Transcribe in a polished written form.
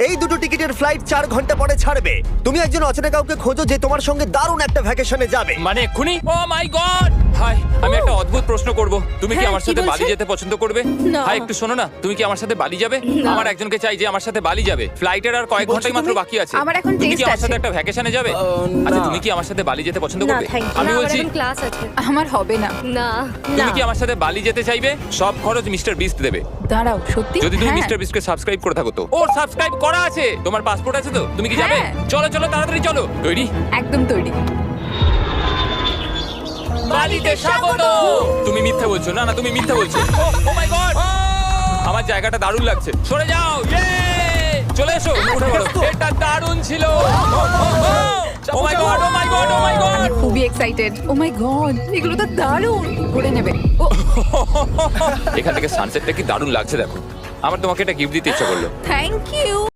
এই দুটো টিকিটের ফ্লাইট 4 ঘন্টা পরে ছাড়বে। তুমি একজন অচেনা কাউকে খোঁজো যে তোমার সঙ্গে দারুণ একটা ভ্যাকেশনে যাবে। মানে এক্ষুনি? ও মাই গড! হাই, আমি একটা অদ্ভুত প্রশ্ন করব। তুমি কি হ্যাঁ, আমার কি সাথে বালি বলছেন? যেতে পছন্দ করবে? না। হাই, একটু শোনো না, তুমি কি আমার সাথে বালি যাবে? না। আমার একজনকে চাই যে আমার সাথে বালি যাবে। ফ্লাইটের আর কয়েক বলছো ঘন্টাই মাত্র তুমি? বাকি আছে। আমার এখন তুমি কি test আমার সাথে আছে। একটা ভ্যাকেশনে যাবে? আচ্ছা, তুমি কি আমার সাথে বালি যেতে পছন্দ না করবে? থ্যাংক ইউ আমি না আমার বলছি, এখন ক্লাস আছে আমার হবে না। না তুমি না কি আমার সাথে বালি যেতে চাইবে? সব খরচ মিস্টার বিস্ট দেবে। দাঁড়াও, সত্যি? যদি তুমি হ্যাঁ। মিস্টার বিস্টকে সাবস্ক্রাইব করে থাকো তো। ওর সাবস্ক্রাইব করা আছে। তোমার পাসপোর্ট আছে তো? তুমি কি যাবে? হ্যাঁ। চলো চলো, তাড়াতাড়ি চলো। তৈরি? একদম তৈরি। বালিতে স্বাগত। তুমি মিথ্যা বলছো। না না, তুমি মিথ্যা বলছো। ও মাই গড! আমার জায়গাটা দারুণ লাগছে। সরে যাও। ইয়ে! চলে এসো। উঠে পড়ো। এটা দারুণ ছিল। ও মাই গড, ও মাই গড, ও মাই গড! আমি খুবই এক্সাইটেড। ও মাই গড, এগুলো তো দারুণ। করে নেবে। ও এখান থেকে সানসেটটা কি দারুণ লাগছে দেখো। আমার তোমাকে একটা গিফট দিতে ইচ্ছা করলো। Thank you.